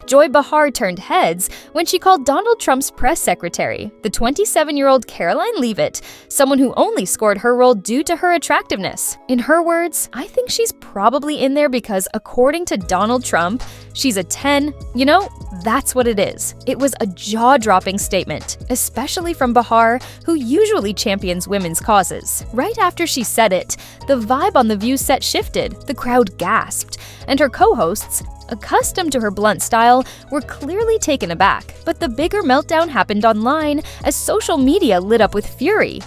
Joy Behar turned heads when she called Donald Trump's press secretary, the 27-year-old Karoline Leavitt, someone who only scored her role due to her attractiveness. In her words, "I think she's probably in there because, according to Donald Trump, she's a 10. You know, that's what it is." It was a jaw-dropping statement, especially from Bahar, who usually champions women's causes. Right after she said it, the vibe on The View set shifted, the crowd gasped, and her co-hosts, accustomed to her blunt style, were clearly taken aback. But the bigger meltdown happened online as social media lit up with fury.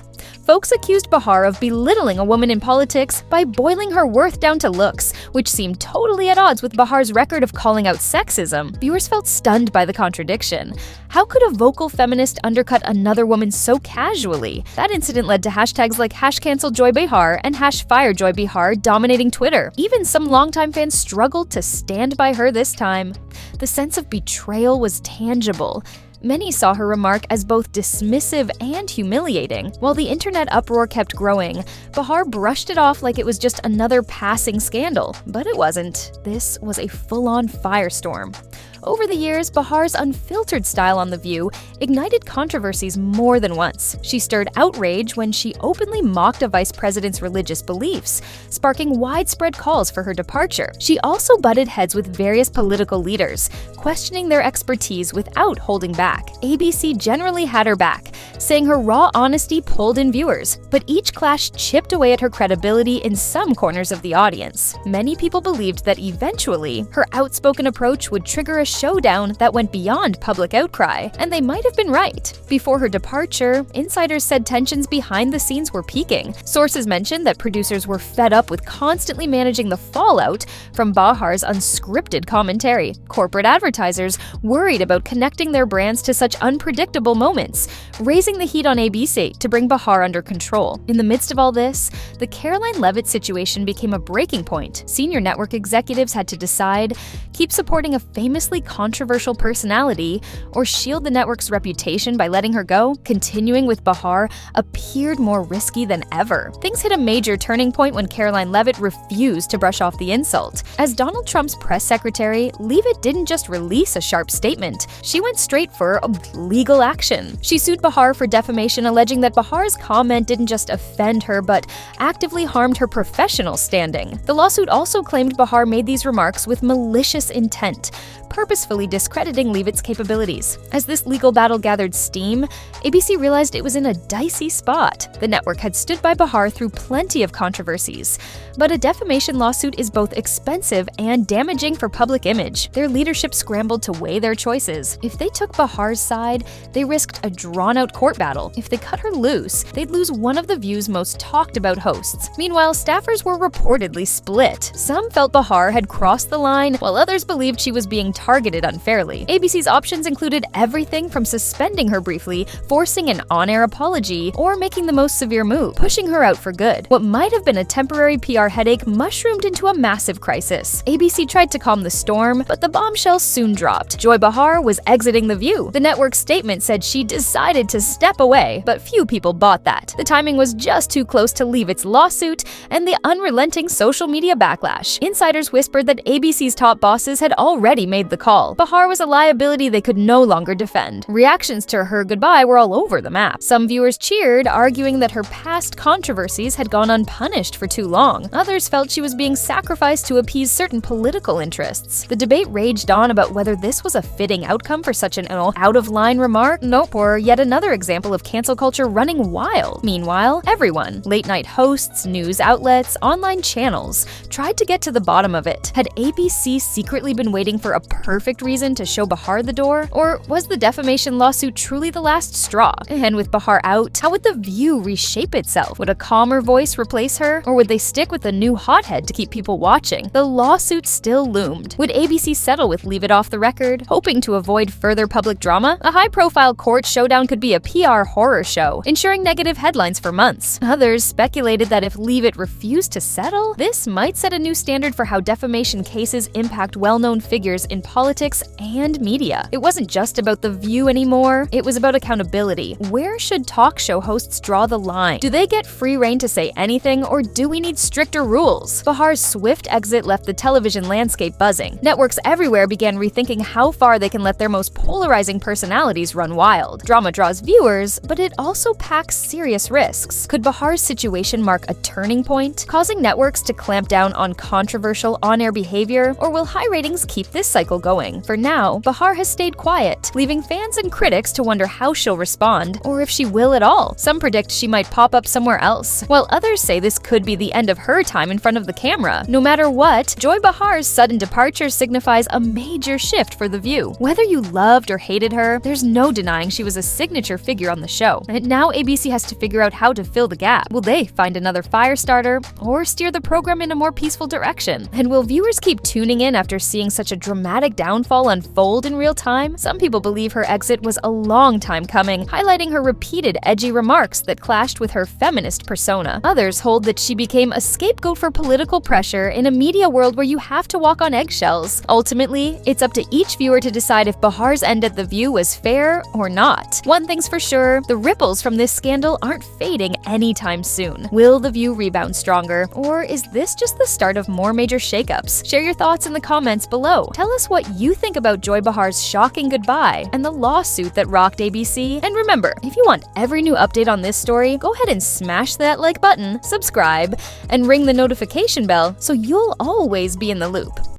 Folks accused Bahar of belittling a woman in politics by boiling her worth down to looks, which seemed totally at odds with Bahar's record of calling out sexism. Viewers felt stunned by the contradiction. How could a vocal feminist undercut another woman so casually? That incident led to hashtags like #CancelJoyBehar and #FireJoyBehar dominating Twitter. Even some longtime fans struggled to stand by her this time. The sense of betrayal was tangible. Many saw her remark as both dismissive and humiliating. While the internet uproar kept growing, Bahar brushed it off like it was just another passing scandal. But it wasn't. This was a full-on firestorm. Over the years, Bahar's unfiltered style on The View ignited controversies more than once. She stirred outrage when she openly mocked a vice president's religious beliefs, sparking widespread calls for her departure. She also butted heads with various political leaders, questioning their expertise without holding back. ABC generally had her back, saying her raw honesty pulled in viewers, but each clash chipped away at her credibility in some corners of the audience. Many people believed that eventually, her outspoken approach would trigger a showdown that went beyond public outcry, and they might have been right. Before her departure, insiders said tensions behind the scenes were peaking. Sources mentioned that producers were fed up with constantly managing the fallout from Bahar's unscripted commentary. Corporate advertisers worried about connecting their brands to such unpredictable moments, raising the heat on ABC to bring Bahar under control. In the midst of all this, the Caroline Leavitt situation became a breaking point. Senior network executives had to decide: keep supporting a famously controversial personality, or shield the network's reputation by letting her go? Continuing with Bahar appeared more risky than ever. Things hit a major turning point when Caroline Leavitt refused to brush off the insult. As Donald Trump's press secretary, Leavitt didn't just release a sharp statement, she went straight for legal action. She sued Bahar for defamation, alleging that Bahar's comment didn't just offend her, but actively harmed her professional standing. The lawsuit also claimed Bahar made these remarks with malicious intent, purposefully discrediting Leavitt's capabilities. As this legal battle gathered steam, ABC realized it was in a dicey spot. The network had stood by Bahar through plenty of controversies, but a defamation lawsuit is both expensive and damaging for public image. Their leadership scrambled to weigh their choices. If they took Bahar's side, they risked a drawn-out court battle. If they cut her loose, they'd lose one of The View's most talked-about hosts. Meanwhile, staffers were reportedly split. Some felt Bahar had crossed the line, while others believed she was being targeted unfairly. ABC's options included everything from suspending her briefly, forcing an on-air apology, or making the most severe move, pushing her out for good. What might have been a temporary PR headache mushroomed into a massive crisis. ABC tried to calm the storm, but the bombshell soon dropped. Joy Bahar was exiting The View. The network's statement said she decided to step away, but few people bought that. The timing was just too close to Leavitt's lawsuit and the unrelenting social media backlash. Insiders whispered that ABC's top bosses had already made the call. Bahar was a liability they could no longer defend. Reactions to her goodbye were all over the map. Some viewers cheered, arguing that her past controversies had gone unpunished for too long. Others felt she was being sacrificed to appease certain political interests. The debate raged on about whether this was a fitting outcome for such an out-of-line remark, or yet another example of cancel culture running wild. Meanwhile, everyone, late-night hosts, news outlets, online channels, tried to get to the bottom of it. Had ABC secretly been waiting for a perfect reason to show Bahar the door? Or was the defamation lawsuit truly the last straw? And with Bahar out, how would The View reshape itself? Would a calmer voice replace her? Or would they stick with a new hothead to keep people watching? The lawsuit still loomed. Would ABC settle with Leavitt off the record, hoping to avoid further public drama? A high-profile court showdown could be a PR horror show, ensuring negative headlines for months. Others speculated that if Leavitt refused to settle, this might set a new standard for how defamation cases impact well-known figures in politics politics, and media. It wasn't just about The View anymore, it was about accountability. Where should talk show hosts draw the line? Do they get free rein to say anything, or do we need stricter rules? Bahar's swift exit left the television landscape buzzing. Networks everywhere began rethinking how far they can let their most polarizing personalities run wild. Drama draws viewers, but it also packs serious risks. Could Bahar's situation mark a turning point, causing networks to clamp down on controversial on-air behavior, or will high ratings keep this cycle going? For now, Bahar has stayed quiet, leaving fans and critics to wonder how she'll respond, or if she will at all. Some predict she might pop up somewhere else, while others say this could be the end of her time in front of the camera. No matter what, Joy Bahar's sudden departure signifies a major shift for The View. Whether you loved or hated her, there's no denying she was a signature figure on the show, and now ABC has to figure out how to fill the gap. Will they find another fire starter, or steer the program in a more peaceful direction? And will viewers keep tuning in after seeing such a dramatic downfall unfold in real time? Some people believe her exit was a long time coming, highlighting her repeated edgy remarks that clashed with her feminist persona. Others hold that she became a scapegoat for political pressure in a media world where you have to walk on eggshells. Ultimately, it's up to each viewer to decide if Bahar's end at The View was fair or not. One thing's for sure, the ripples from this scandal aren't fading anytime soon. Will The View rebound stronger, or is this just the start of more major shakeups? Share your thoughts in the comments below. Tell us what you think about Joy Bahar's shocking goodbye and the lawsuit that rocked ABC. And remember, if you want every new update on this story, go ahead and smash that like button, subscribe, and ring the notification bell so you'll always be in the loop.